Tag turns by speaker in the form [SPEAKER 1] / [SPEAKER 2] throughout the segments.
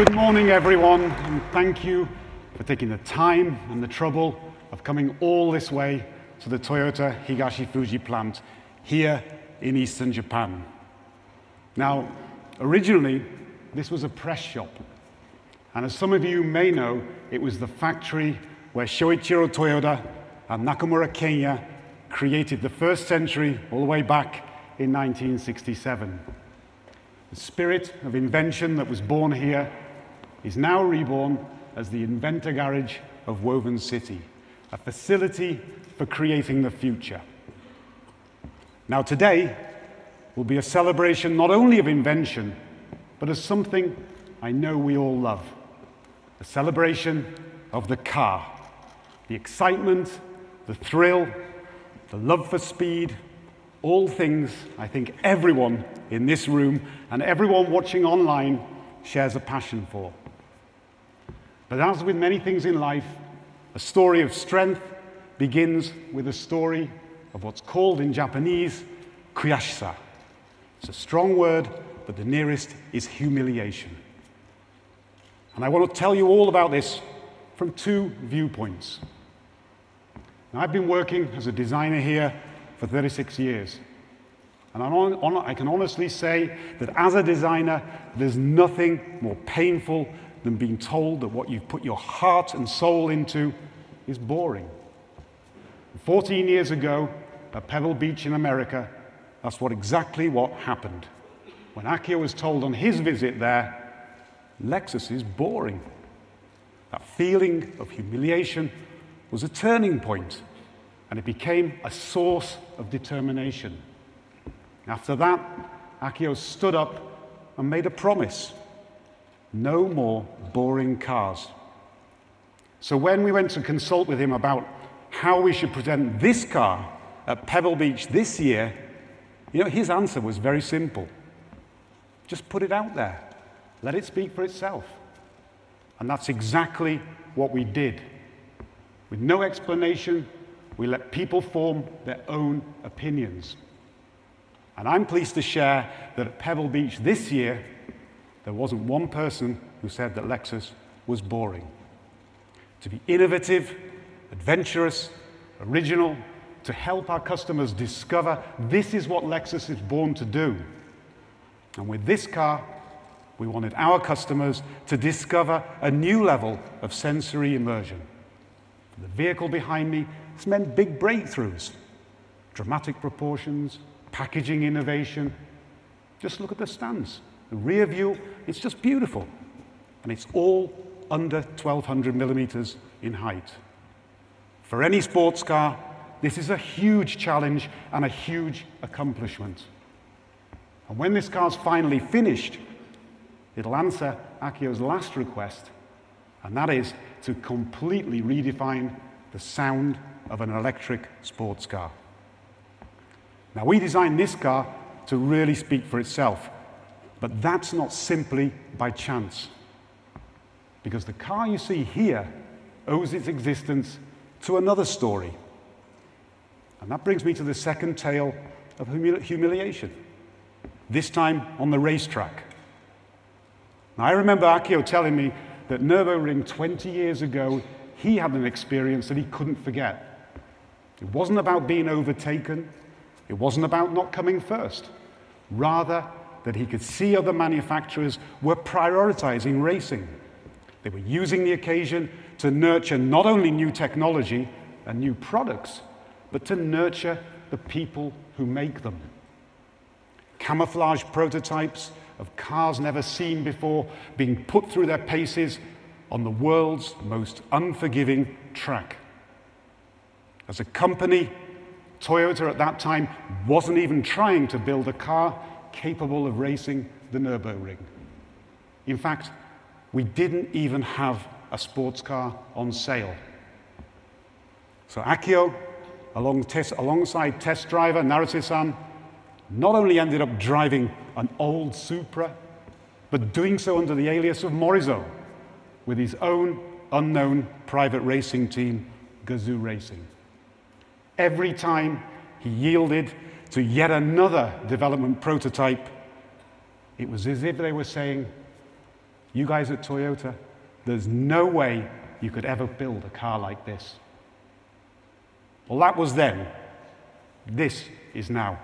[SPEAKER 1] Good morning, everyone, and thank you for taking the time and the trouble of coming all this way to the Toyota Higashi-Fuji plant here in Eastern Japan. Now, originally, this was a press shop, and as some of you may know, it was the factory where Shoichiro Toyoda and Nakamura Kenya created the first century all the way back in 1967. The spirit of invention that was born here is now reborn as the Inventor Garage of Woven City, a facility for creating the future. Now today will be a celebration not only of invention, but of something I know we all love, a celebration of the car, the excitement, the thrill, the love for speed, all things I think everyone in this room and everyone watching online shares a passion for. But as with many things in life, a story of strength begins with a story of what's called in Japanese, kuyashisa. It's a strong word, but the nearest is humiliation. And I want to tell you all about this from two viewpoints. Now, I've been working as a designer here for 36 years. And I can honestly say that as a designer, there's nothing more painful than being told that what you've put your heart and soul into is boring. 14 years ago, at Pebble Beach in America, that's exactly what happened. When Akio was told on his visit there, Lexus is boring. That feeling of humiliation was a turning point, and it became a source of determination. After that, Akio stood up and made a promise. No more boring cars. So when we went to consult with him about how we should present this car at Pebble Beach this year, his answer was very simple. Just put it out there. Let it speak for itself. And that's exactly what we did. With no explanation, we let people form their own opinions. And I'm pleased to share that at Pebble Beach this year, there wasn't one person who said that Lexus was boring. To be innovative, adventurous, original, to help our customers discover this is what Lexus is born to do. And with this car, we wanted our customers to discover a new level of sensory immersion. For the vehicle behind me, it's meant big breakthroughs, dramatic proportions, packaging innovation. Just look at the stands. The rear view, it's just beautiful. And it's all under 1,200 millimeters in height. For any sports car, this is a huge challenge and a huge accomplishment. And when this car's finally finished, it'll answer Akio's last request, and that is to completely redefine the sound of an electric sports car. Now, we designed this car to really speak for itself. But that's not simply by chance, because the car you see here owes its existence to another story. And that brings me to the second tale of humiliation, this time on the racetrack. Now, I remember Akio telling me that Nürburgring 20 years ago, he had an experience that he couldn't forget. It wasn't about being overtaken. It wasn't about not coming first. Rather, that he could see other manufacturers were prioritizing racing. They were using the occasion to nurture not only new technology and new products, but to nurture the people who make them. Camouflage prototypes of cars never seen before being put through their paces on the world's most unforgiving track. As a company, Toyota at that time wasn't even trying to build a car capable of racing the Nürburgring. In fact, we didn't even have a sports car on sale. So Akio, alongside test driver Naruse-san, not only ended up driving an old Supra, but doing so under the alias of Morizo, with his own unknown private racing team, Gazoo Racing. Every time he yielded to yet another development prototype, it was as if they were saying, You guys at Toyota, there's no way you could ever build a car like this. Well, that was then. This is now.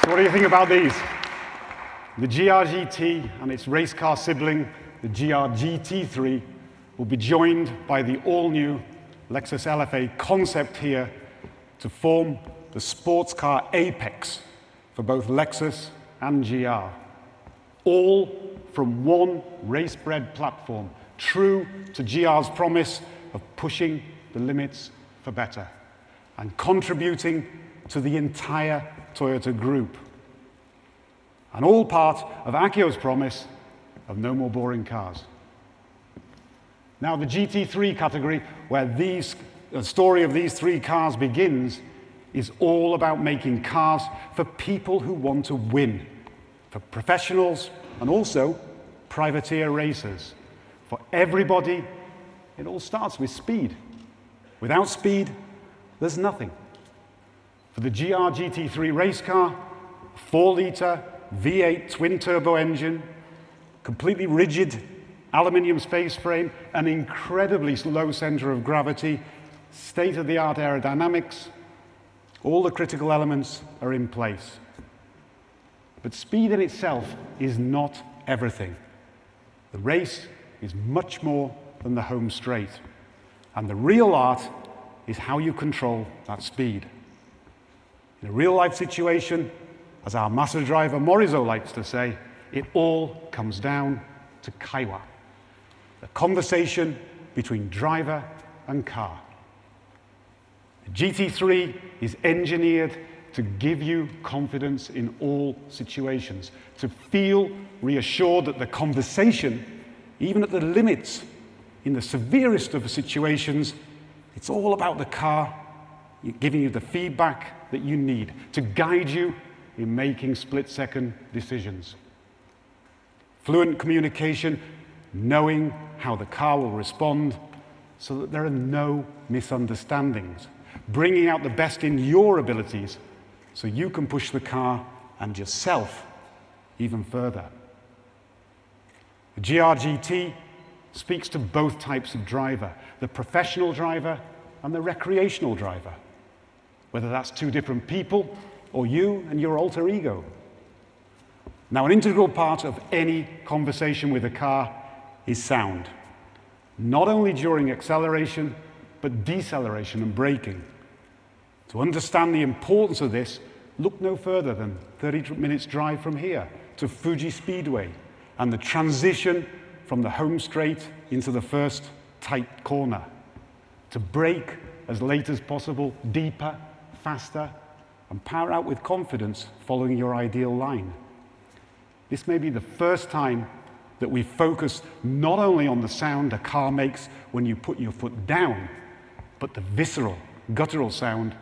[SPEAKER 1] What do you think about these? The GR GT and its race car sibling, the GR GT3, will be joined by the all-new Lexus LFA Concept here to form the sports car apex for both Lexus and GR. All from one race-bred platform, true to GR's promise of pushing the limits for better and contributing to the entire Toyota group. And all part of Akio's promise of no more boring cars. Now, the GT3 category, where the story of these three cars begins, is all about making cars for people who want to win, for professionals and also privateer racers. For everybody, it all starts with speed. Without speed, there's nothing. For the GR GT3 race car, 4-liter V8 twin-turbo engine, completely rigid aluminium space frame, an incredibly low center of gravity, state-of-the-art aerodynamics, all the critical elements are in place. But speed in itself is not everything. The race is much more than the home straight. And the real art is how you control that speed. In a real-life situation, as our Master Driver Morizo likes to say, it all comes down to kaiwa, the conversation between driver and car. The GT3 is engineered to give you confidence in all situations, to feel reassured that the conversation, even at the limits, in the severest of situations, it's all about the car giving you the feedback that you need to guide you in making split-second decisions. Fluent communication, knowing how the car will respond so that there are no misunderstandings, bringing out the best in your abilities so you can push the car and yourself even further. The GR GT speaks to both types of driver, the professional driver and the recreational driver, whether that's two different people or you and your alter ego. Now, an integral part of any conversation with a car is sound, not only during acceleration, but deceleration and braking. To understand the importance of this, look no further than 30 minutes drive from here to Fuji Speedway and the transition from the home straight into the first tight corner. To brake as late as possible, deeper, faster, and power out with confidence following your ideal line. This may be the first time that we focus not only on the sound a car makes when you put your foot down, but the visceral, guttural sound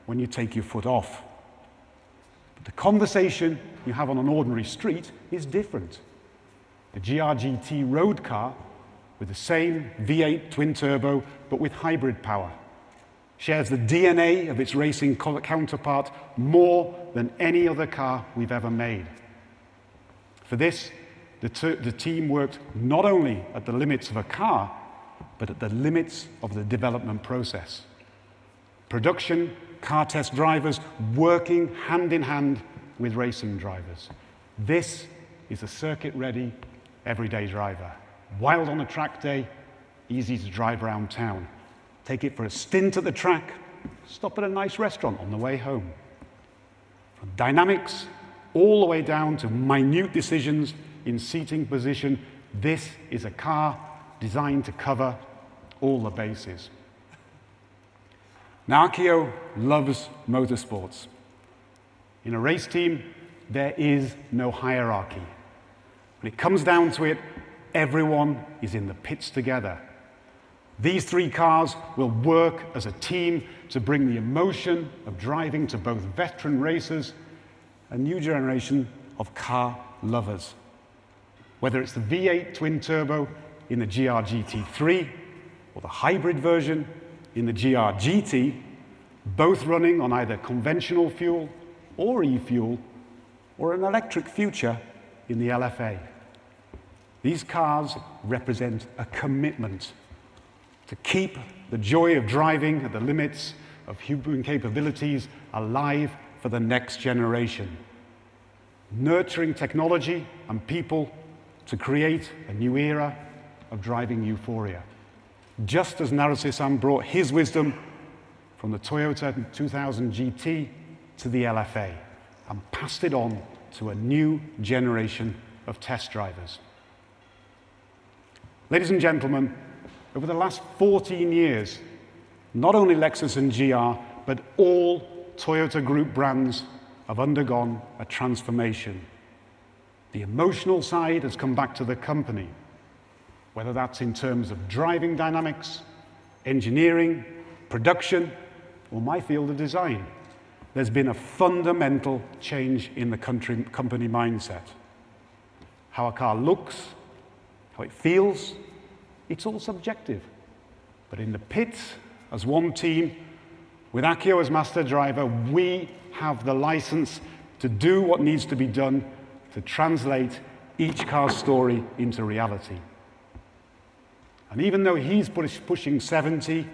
[SPEAKER 1] when you take your foot off. But the conversation you have on an ordinary street is different. The GR GT road car, with the same V8 twin-turbo, but with hybrid power, shares the DNA of its racing counterpart more than any other car we've ever made. For this, the team worked not only at the limits of a car, but at the limits of the development process. Production car test drivers working hand in hand with racing drivers. This is a circuit-ready, everyday driver. Wild on a track day, easy to drive around town. Take it for a stint at the track, stop at a nice restaurant on the way home. From dynamics all the way down to minute decisions in seating position, this is a car designed to cover all the bases. Now, Akio loves motorsports. In a race team, there is no hierarchy. When it comes down to it, everyone is in the pits together. These three cars will work as a team to bring the emotion of driving to both veteran racers and a new generation of car lovers. Whether it's the V8 twin-turbo in the GR GT3 or the hybrid version in the GR GT, both running on either conventional fuel or e-fuel, or an electric future in the LFA. These cars represent a commitment to keep the joy of driving at the limits of human capabilities alive for the next generation, nurturing technology and people to create a new era of driving euphoria. Just as Naruse-san brought his wisdom from the Toyota 2000 GT to the LFA and passed it on to a new generation of test drivers. Ladies and gentlemen, over the last 14 years, not only Lexus and GR, but all Toyota Group brands have undergone a transformation. The emotional side has come back to the company, whether that's in terms of driving dynamics, engineering, production, or my field of design. There's been a fundamental change in the company mindset. How a car looks, how it feels, it's all subjective. But in the pits, as one team, with Akio as master driver, we have the license to do what needs to be done to translate each car's story into reality. And even though he's pushing 70,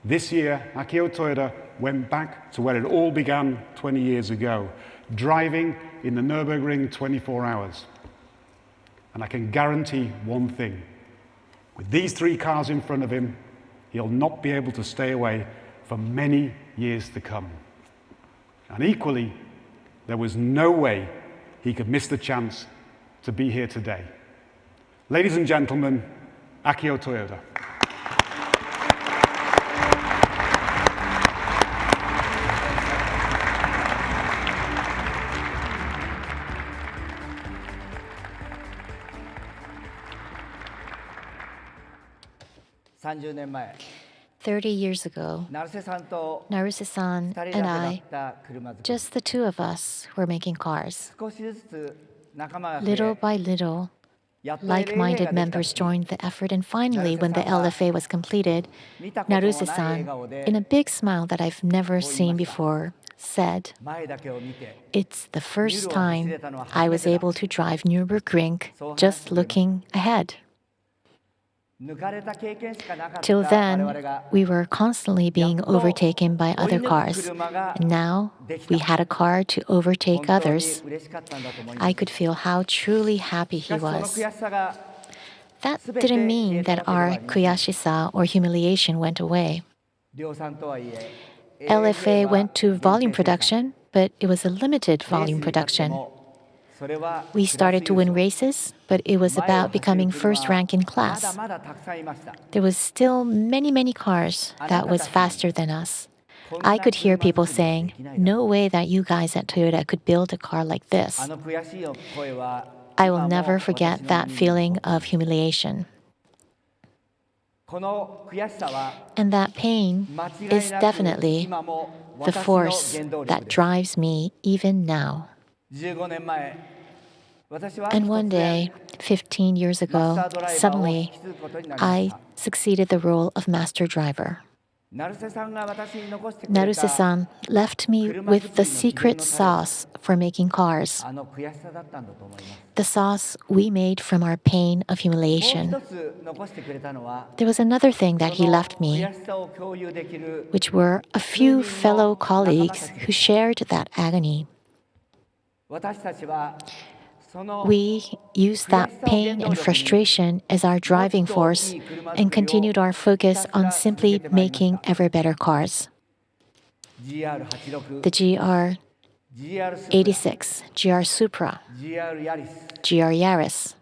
[SPEAKER 1] this year, Akio Toyoda went back to where it all began 20 years ago, driving in the Nürburgring 24 hours. And I can guarantee one thing. With these three cars in front of him, he'll not be able to stay away for many years to come. And equally, there was no way he could miss the chance to be here today. Ladies and gentlemen, Akio Toyoda.
[SPEAKER 2] 30年前
[SPEAKER 3] 30 years ago,
[SPEAKER 2] 成瀬さんと
[SPEAKER 3] Naruse-san
[SPEAKER 2] 2人だ
[SPEAKER 3] and
[SPEAKER 2] けだ
[SPEAKER 3] I,
[SPEAKER 2] った車作り
[SPEAKER 3] just the two of us, were making cars.
[SPEAKER 2] 少しずつ仲間が増
[SPEAKER 3] Little
[SPEAKER 2] え
[SPEAKER 3] by little,
[SPEAKER 2] やっと
[SPEAKER 3] like-minded
[SPEAKER 2] LFA ができた
[SPEAKER 3] members
[SPEAKER 2] 時
[SPEAKER 3] joined the effort, and finally, when the LFA was completed,
[SPEAKER 2] 見たこともない笑
[SPEAKER 3] Naruse-san,
[SPEAKER 2] 顔で
[SPEAKER 3] in a big smile that I've never seen before, said,
[SPEAKER 2] 前だけを見て
[SPEAKER 3] "It's the first time I was able to drive Nürburgring just looking ahead."
[SPEAKER 2] 抜かれた経験しかなかった
[SPEAKER 3] Till
[SPEAKER 2] 我
[SPEAKER 3] then,
[SPEAKER 2] 々が
[SPEAKER 3] we were constantly being overtaken by other cars. And now, we had a car to
[SPEAKER 2] 本
[SPEAKER 3] overtake
[SPEAKER 2] 当に
[SPEAKER 3] others.
[SPEAKER 2] 嬉しかったんだと思いま
[SPEAKER 3] I
[SPEAKER 2] す
[SPEAKER 3] could feel how truly happy
[SPEAKER 2] しか
[SPEAKER 3] he
[SPEAKER 2] しその
[SPEAKER 3] was.
[SPEAKER 2] 悔しさが
[SPEAKER 3] That didn't mean that our kuyashisa or humiliation went away.
[SPEAKER 2] 量産とはいえ
[SPEAKER 3] LFA
[SPEAKER 2] は
[SPEAKER 3] went to volume
[SPEAKER 2] 限定生産
[SPEAKER 3] production, but it was a limited
[SPEAKER 2] レース
[SPEAKER 3] volume
[SPEAKER 2] に立って
[SPEAKER 3] production.
[SPEAKER 2] もそれは
[SPEAKER 3] We
[SPEAKER 2] クラス
[SPEAKER 3] started to win
[SPEAKER 2] 優勝
[SPEAKER 3] races, but it was
[SPEAKER 2] 前を
[SPEAKER 3] about
[SPEAKER 2] 走る
[SPEAKER 3] becoming
[SPEAKER 2] 車
[SPEAKER 3] first rank in
[SPEAKER 2] はまだ
[SPEAKER 3] class.
[SPEAKER 2] まだたくさんいました
[SPEAKER 3] There was still many cars that was faster than us. I could hear people saying, "No way that you guys at Toyota could build a car like
[SPEAKER 2] あ
[SPEAKER 3] this."
[SPEAKER 2] の悔しい声は
[SPEAKER 3] I
[SPEAKER 2] 今
[SPEAKER 3] will
[SPEAKER 2] も
[SPEAKER 3] never
[SPEAKER 2] 私
[SPEAKER 3] forget
[SPEAKER 2] の
[SPEAKER 3] that
[SPEAKER 2] 耳に
[SPEAKER 3] feeling of humiliation.
[SPEAKER 2] この悔しさは
[SPEAKER 3] And that pain
[SPEAKER 2] 間違
[SPEAKER 3] is
[SPEAKER 2] いなく
[SPEAKER 3] definitely
[SPEAKER 2] 今も
[SPEAKER 3] the
[SPEAKER 2] 私の
[SPEAKER 3] force
[SPEAKER 2] 原動
[SPEAKER 3] that
[SPEAKER 2] 力です
[SPEAKER 3] drives me even now.
[SPEAKER 2] 15年前私は
[SPEAKER 3] And one
[SPEAKER 2] 突然
[SPEAKER 3] day, 15 years
[SPEAKER 2] マス
[SPEAKER 3] ago,
[SPEAKER 2] タードライバーを
[SPEAKER 3] suddenly
[SPEAKER 2] 引き継ぐことになりま
[SPEAKER 3] I
[SPEAKER 2] した
[SPEAKER 3] succeeded the role of master driver. Naruse-san left me with the secret sauce for making cars, the sauce we made from our pain of humiliation. There was another thing that he left me, which were a few fellow colleagues who shared that agony. We used that pain and frustration as our driving force and continued our focus on simply making ever better cars. The GR 86, GR Supra, GR Yaris,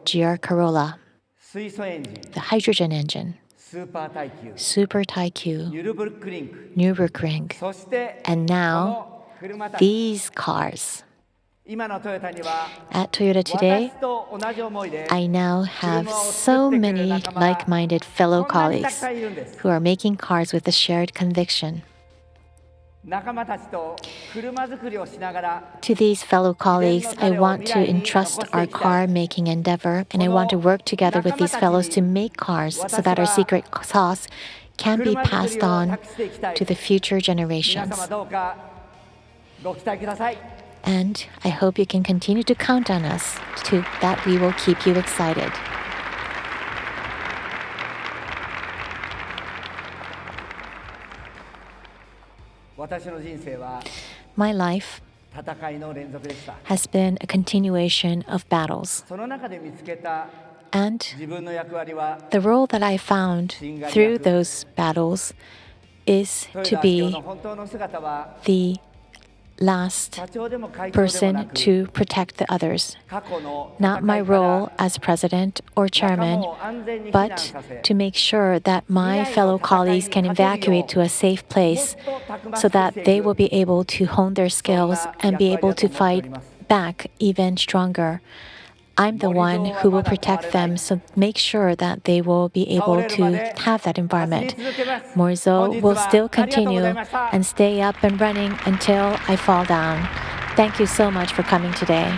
[SPEAKER 3] GR Corolla, the hydrogen engine, Super Taikyu, Nürburgring, and now these cars. At Toyota today, I now have so many like-minded fellow colleagues who are making cars with a shared conviction. To these fellow colleagues, I want to entrust our car-making endeavor, and I want to work together with these fellows to make cars so that our secret sauce can be passed on to the future generations. And I hope you can continue to count on us that we will keep you excited. My life has been a continuation of battles. And the role that I found through those battles is to be the last person to protect the others. Not my role as president or chairman, but to make sure that my fellow colleagues can evacuate to a safe place so that they will be able to hone their skills and be able to fight back even stronger. I'm the one who will protect them, so make sure that they will be able to have that environment. Morizo will still continue and stay up and running until I fall down. Thank you so much for coming today.